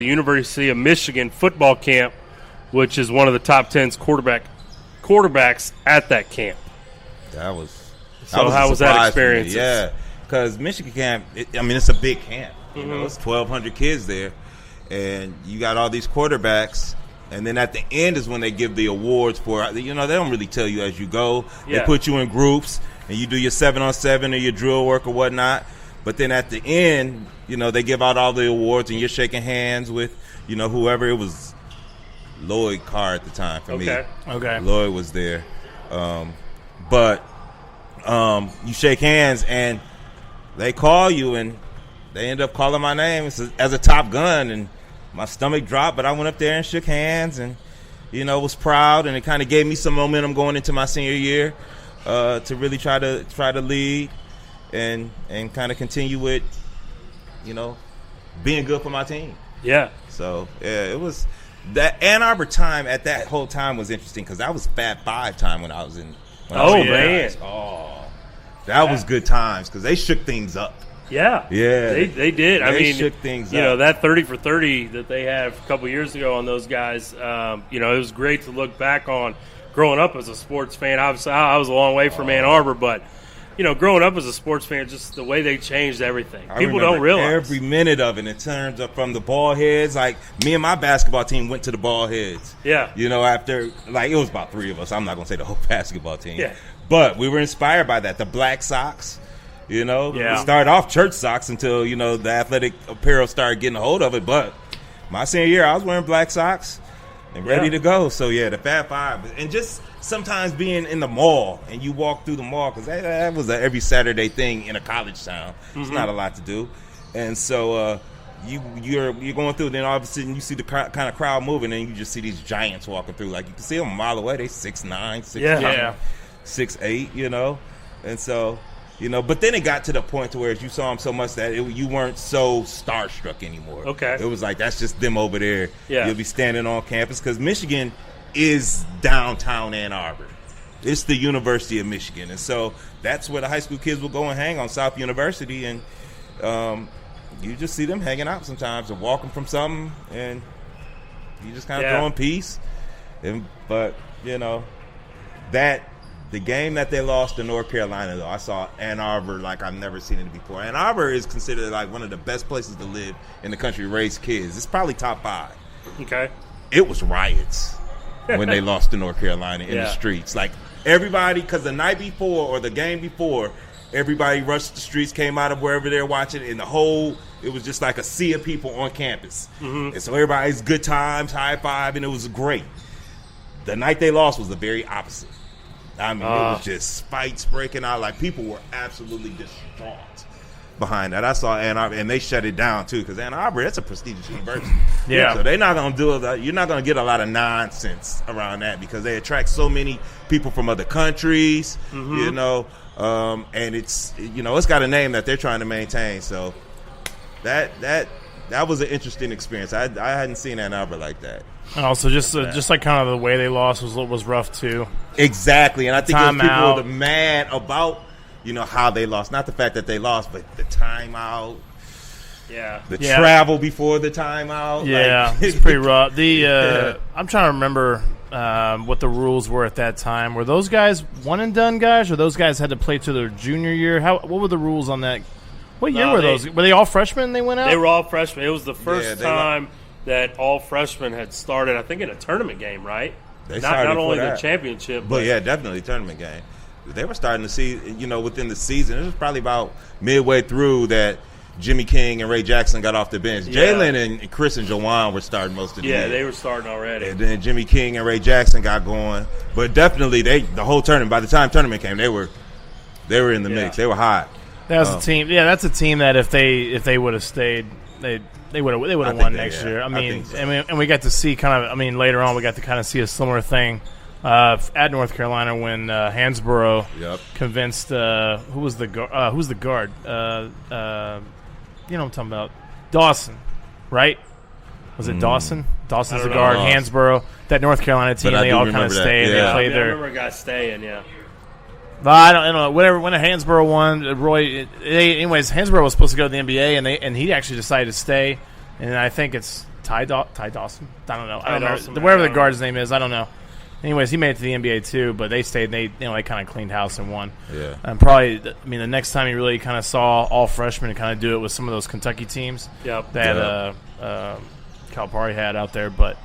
the University of Michigan football camp, which is one of the top 10 quarterbacks at that camp. That was how was that experience? Yeah, because Michigan camp, it's a big camp. You know, it's 1,200 kids there, and you got all these quarterbacks. And then at the end is when they give the awards for, they don't really tell you as you go. Yeah. They put you in groups, and you do your 7-on-7 or your drill work or whatnot. But then at the end, they give out all the awards, and you're shaking hands with, whoever. It was Lloyd Carr at the time for me. Okay. Lloyd was there. But you shake hands, and they call you, and they end up calling my name as a top gun, and my stomach dropped, but I went up there and shook hands and, was proud, and it kind of gave me some momentum going into my senior year to really try to lead and kind of continue with, being good for my team. Yeah. So, yeah, it was that Ann Arbor time at that whole time was interesting because that was Fat Five time when I was in. Man. Oh, that was good times because they shook things up. Yeah. They did. They shook things up. That 30 for 30 that they had a couple years ago on those guys, it was great to look back on. Growing up as a sports fan, obviously I was a long way from Ann Arbor, but, growing up as a sports fan, just the way they changed everything. People don't realize. Every minute of it in terms of from the ball heads. Like, me and my basketball team went to the ball heads. Yeah. After, it was about three of us. I'm not going to say the whole basketball team. Yeah. But we were inspired by that. The black socks. We started off church socks until, the athletic apparel started getting a hold of it. But my senior year, I was wearing black socks and ready to go. So, the Fat Five. And just sometimes being in the mall and you walk through the mall, because that was an every Saturday thing in a college town. It's not a lot to do. And so you're going through, then all of a sudden you see the kind of crowd moving, and you just see these giants walking through. Like, you can see them a mile away. They 6'9", 6'8", And so... but then it got to the point to where you saw them so much that you weren't so starstruck anymore. Okay. It was like, that's just them over there. Yeah. You'll be standing on campus because Michigan is downtown Ann Arbor. It's the University of Michigan. And so that's where the high school kids will go and hang on South University. And you just see them hanging out sometimes and walking from something. And you just kind of throwing peace. But the game that they lost to North Carolina, though, I saw Ann Arbor like I've never seen it before. Ann Arbor is considered like one of the best places to live in the country to raise kids. It's probably top 5. Okay. It was riots when they lost to North Carolina in the streets. Like, everybody, because the night before or the game before, everybody rushed the streets, came out of wherever they're watching, and it was just like a sea of people on campus. Mm-hmm. And so everybody's good times, high five, and it was great. The night they lost was the very opposite. It was just fights breaking out. Like, people were absolutely distraught behind that. I saw Ann Arbor, and they shut it down, too, because Ann Arbor, that's a prestigious university. Yeah. So they're not going to do it. You're not going to get a lot of nonsense around that because they attract so many people from other countries, and it's, it's got a name that they're trying to maintain. So that was an interesting experience. I hadn't seen Ann Arbor like that. And also, just like kind of the way they lost was rough too. Exactly, and I think people were mad about how they lost, not the fact that they lost, but the timeout. Yeah, the travel before the timeout. Yeah, it's pretty rough. I'm trying to remember what the rules were at that time. Were those guys one and done guys, or those guys had to play to their junior year? What were the rules on that? What year were those? Were they all freshmen? They went out. They were all freshmen. It was the first time that all freshmen had started, I think, in a tournament game, right? Not only the championship. But definitely tournament game. They were starting to see, within the season. It was probably about midway through that Jimmy King and Ray Jackson got off the bench. Yeah. Jalen and Chris and Joanne were starting most of the year. Yeah, they were starting already. And then Jimmy King and Ray Jackson got going. But definitely, the whole tournament, by the time tournament came, they were in the mix. They were hot. That was a team. Yeah, that's a team that if they would have stayed, they would have won next year. And we got to see later on we got to kind of see a similar thing at North Carolina when Hansborough convinced who's the guard? You know what I'm talking about? Dawson, right? Was it Dawson? Dawson's the guard. Hansborough, that North Carolina team, they all kind of stayed. Yeah. They played there. I remember a guy staying. Yeah. But I don't know. Whatever. When Hansborough won, anyways, Hansborough was supposed to go to the NBA, and he actually decided to stay. And I think it's Ty Dawson. I don't know. Dawson, whatever the guard's name is. I don't know. Anyways, he made it to the NBA too, but they stayed. They kind of cleaned house and won. Yeah. And probably, the next time you really kind of saw all freshmen kind of do it with some of those Kentucky teams. Yep. That Calipari had out there, but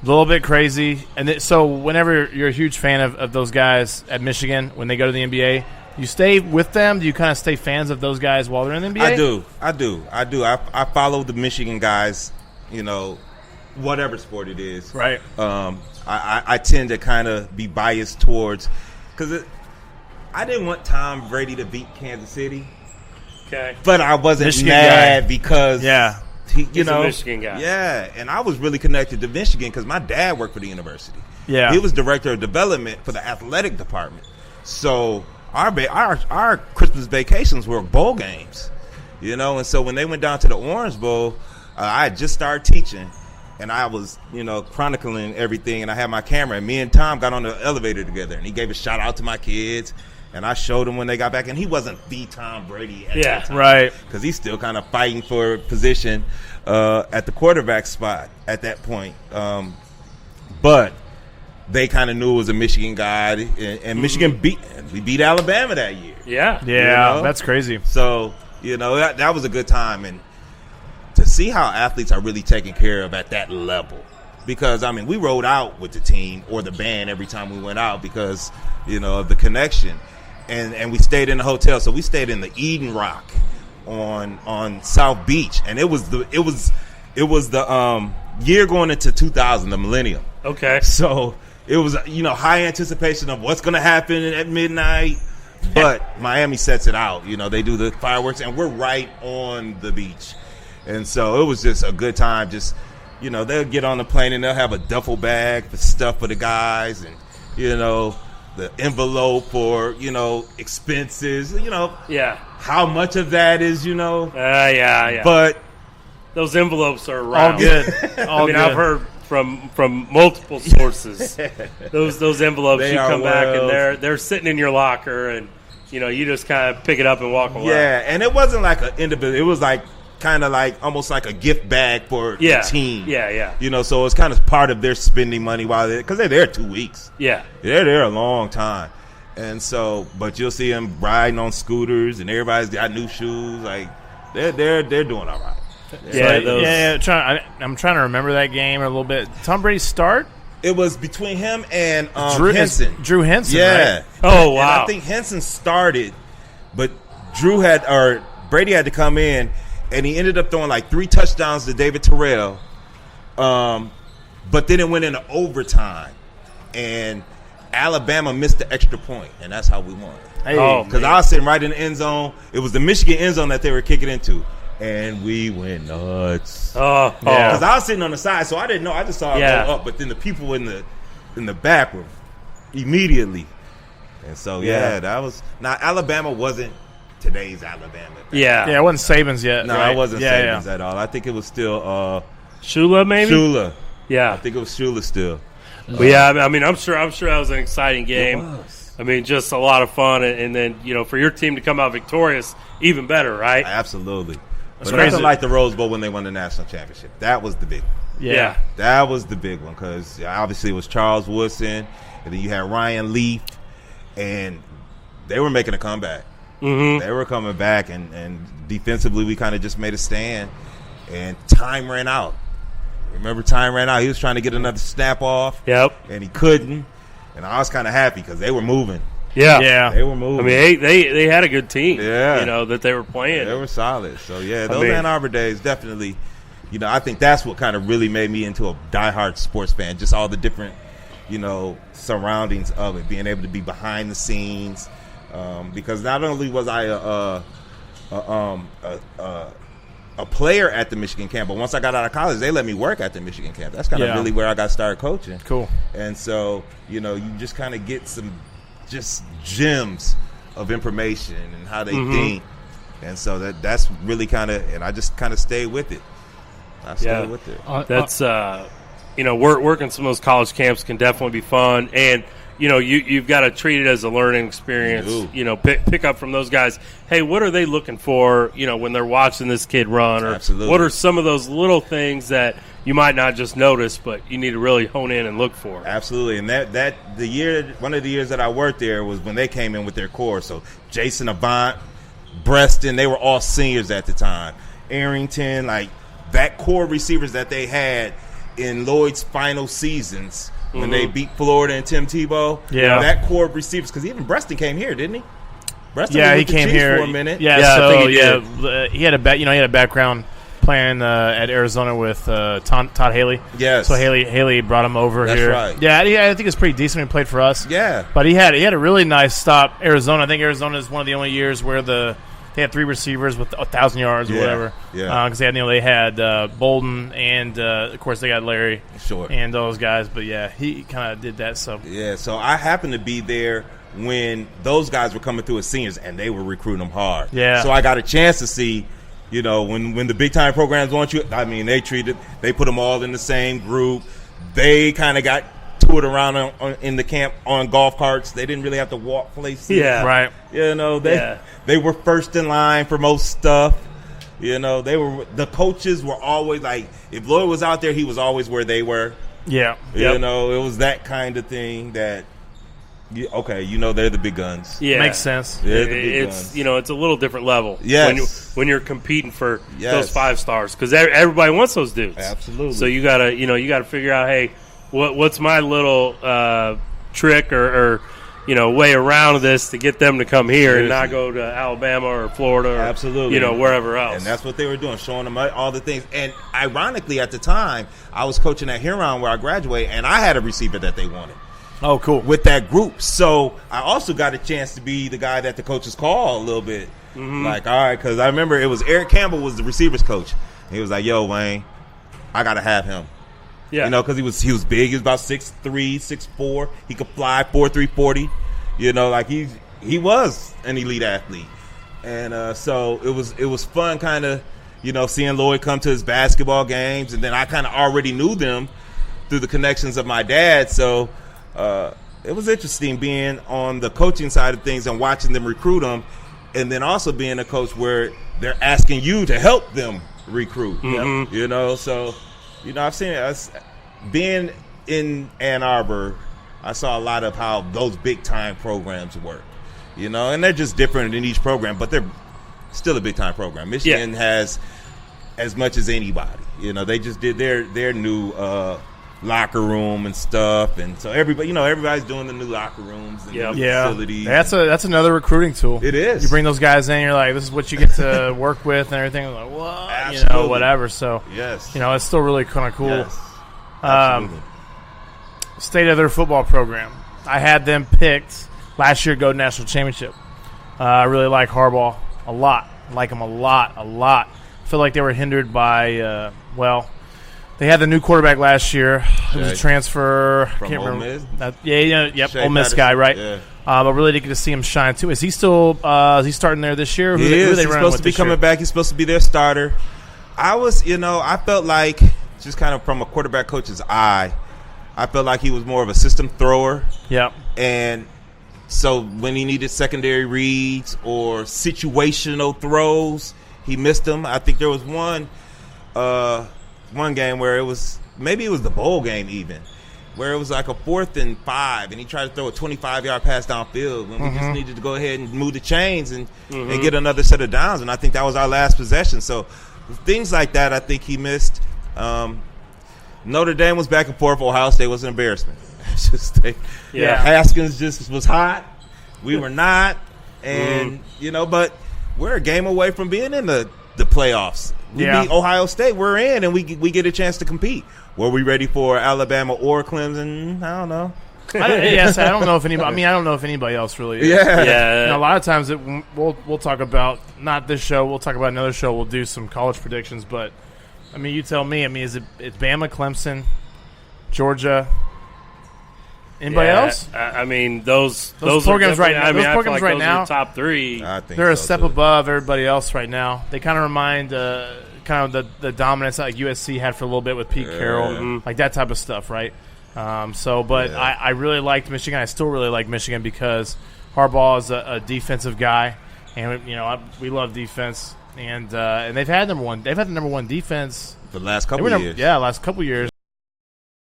a little bit crazy. And so, whenever you're a huge fan of those guys at Michigan, when they go to the NBA, you stay with them. Do you kind of stay fans of those guys while they're in the NBA? I do. I follow the Michigan guys. Whatever sport it is. Right. I tend to kind of be biased towards because I didn't want Tom Brady to beat Kansas City. Okay. But I wasn't Michigan mad guy. because He's a Michigan guy. Yeah, and I was really connected to Michigan because my dad worked for the university. Yeah. He was director of development for the athletic department. So our Christmas vacations were bowl games, and so when they went down to the Orange Bowl, I had just started teaching. And I was, chronicling everything, and I had my camera. And me and Tom got on the elevator together, and he gave a shout out to my kids. And I showed him when they got back, and he wasn't the Tom Brady at that time, right? Because he's still kind of fighting for position at the quarterback spot at that point. But they kind of knew it was a Michigan guy, and Michigan beat Alabama that year. Yeah, that's crazy. So that was a good time, and to see how athletes are really taken care of at that level. Because, we rode out with the team or the band every time we went out because, of the connection. And we stayed in the hotel. So we stayed in the Eden Rock on South Beach. And it was the year going into 2000, the millennium. Okay. So it was, high anticipation of what's going to happen at midnight. But Miami sets it out. They do the fireworks, and we're right on the beach. And so it was just a good time. Just, they'll get on the plane and they'll have a duffel bag for stuff for the guys and, the envelope for, expenses, Yeah. how much of that is, Yeah. But those envelopes are around. All good. I've heard from multiple sources. those envelopes, They you are come back and well- they're sitting in your locker, and you just kind of pick it up and walk away. yeah, and it wasn't like an individual. It was like kind of like almost like a gift bag for the team. Yeah. So it's kind of part of their spending money because they're there 2 weeks. Yeah. They're there a long time. And so, but you'll see them riding on scooters, and everybody's got new shoes. Like they're doing all right. I'm trying to remember that game a little bit. Tom Brady start? It was between him and Henson. Drew Henson. Yeah. Right? Oh wow. And I think Henson started, but Brady had to come in, and he ended up throwing like 3 touchdowns to David Terrell. But then it went into overtime, and Alabama missed the extra point, and that's how we won. Because I was sitting right in the end zone. It was the Michigan end zone that they were kicking into, and we went nuts. Because I was sitting on the side, so I didn't know. I just saw it go up, but then the people in the back were immediately. And so, that was – now, Alabama wasn't today's Alabama. Yeah, it wasn't Saban's yet. No, right? it wasn't Saban's at all. I think it was still Shula, maybe? Shula. Yeah. I think it was Shula still. But I'm sure that was an exciting game. It was. Just a lot of fun, and then for your team to come out victorious, even better, right? Absolutely. But crazy. nothing like the Rose Bowl when they won the national championship. That was the big one. Yeah. That was the big one because obviously it was Charles Woodson, and then you had Ryan Leaf, and they were making a comeback. Mm-hmm. They were coming back, and defensively we kind of just made a stand, and time ran out. Remember, time ran out. He was trying to get another snap off. Yep. And he couldn't, and I was kind of happy because they were moving. Yeah. They were moving. They had a good team. Yeah. That they were playing. They were solid. So, those Ann Arbor days definitely, I think that's what kind of really made me into a diehard sports fan. Just all the different, surroundings of it, being able to be behind the scenes. Because not only was I a player at the Michigan camp, but once I got out of college, they let me work at the Michigan camp. That's kind of really where I got started coaching. Cool. And so, you just kind of get some just gems of information and how they think. And so that's really kind of, and I just kind of stayed with it. I stayed with it. That's, working some of those college camps can definitely be fun. And, you've got to treat it as a learning experience. Pick up from those guys. Hey, what are they looking for, when they're watching this kid run? Or Absolutely. What are some of those little things that, you might not just notice, but you need to really hone in and look for. Absolutely, and one of the years that I worked there was when they came in with their core. So Jason Avant, Breston, they were all seniors at the time. Arrington, like that core receivers that they had in Lloyd's final seasons when they beat Florida and Tim Tebow. Yeah, that core of receivers, because even Breston came here, didn't he? Breston he was with the came Chiefs here for a minute. Yeah, I so think he did. He had a background playing at Arizona with Todd Haley. Yes. So Haley brought him over here. That's right. Yeah, I think it's pretty decent when he played for us. Yeah. But he had a really nice stop. Arizona. I think Arizona is one of the only years where they had 3 receivers with 1,000 yards or whatever. Yeah. Because they had Bolden and of course they got Larry. Sure. And those guys. But yeah, he kind of did that. So yeah. So I happened to be there when those guys were coming through as seniors, and they were recruiting them hard. Yeah. So I got a chance to see, when the big time programs want you. I mean, they put them all in the same group. They kind of got toured around in the camp on golf carts. They didn't really have to walk places. Yeah. right. They were first in line for most stuff. The coaches were always like, if Lloyd was out there, he was always where they were. Yeah. It was that kind of thing that. They're the big guns. Yeah, makes sense. They're the big guns. It's a little different level. Yes. when you're competing for those 5 stars, because everybody wants those dudes. Absolutely. So you gotta figure out, hey, what's my little trick or way around this to get them to come here and not go to Alabama or Florida or absolutely wherever else. And that's what they were doing, showing them all the things. And ironically, at the time, I was coaching at Huron where I graduated, and I had a receiver that they wanted. Oh, cool. With that group. So I also got a chance to be the guy that the coaches call a little bit. Like, all right, because I remember it was Eric Campbell was the receivers coach. And he was like, yo, Wayne, I got to have him. Yeah. Because he was big. He was about 6'3", 6'4". He could fly 4.3 40. He was an elite athlete. And so it was fun kind of, seeing Lloyd come to his basketball games. And then I kind of already knew them through the connections of my dad. So it was interesting being on the coaching side of things and watching them recruit them, and then also being a coach where they're asking you to help them recruit. So I've seen it. Being in Ann Arbor, I saw a lot of how those big time programs work. And they're just different in each program, but they're still a big time program. Michigan has as much as anybody. They just did their new locker room and stuff, and so everybody's doing the new locker rooms and new facilities. That's another recruiting tool. It is. You bring those guys in, you're like, this is what you get to work with and everything. I'm like, what? Absolutely. Whatever. So yes, it's still really kind of cool. Yes. Absolutely. State of their football program. I had them picked last year to go to national championship. I really like Harbaugh a lot. I like him a lot. I feel like they were hindered by they had the new quarterback last year. It was a transfer. From Ole Miss? Ole Miss guy, right? Yeah. But really didn't get to see him shine, too. Is he still is he starting there this year? He is. He's supposed to be coming back. He's supposed to be their starter. I felt like, just kind of from a quarterback coach's eye, I felt like he was more of a system thrower. Yeah. And so when he needed secondary reads or situational throws, he missed them. I think there was one game where it was the bowl game even, where it was like a 4th and 5, and he tried to throw a 25-yard pass downfield when we just needed to go ahead and move the chains and get another set of downs, and I think that was our last possession. So things like that I think he missed. Notre Dame was back and forth. Ohio State was an embarrassment. Haskins just was hot. We were not, and but we're a game away from being in the playoffs. We beat Ohio State, we're in, and we get a chance to compete. Were we ready for Alabama or Clemson? I don't know. I don't know if anybody. I mean, I don't know if anybody else really is. Yeah. A lot of times we'll talk about, not this show. We'll talk about another show. We'll do some college predictions. But I mean, you tell me. I mean, it's Bama, Clemson, Georgia. Anybody else? I mean, those programs right now. Those programs right now, top 3. I think they're a step above everybody else right now. They kind of remind kind of the dominance that like USC had for a little bit with Pete Carroll, like that type of stuff, right? I really liked Michigan. I still really like Michigan because Harbaugh is a defensive guy, and we love defense. and they've had number one. They've had the number one defense for the last couple of years. Yeah, last couple of years.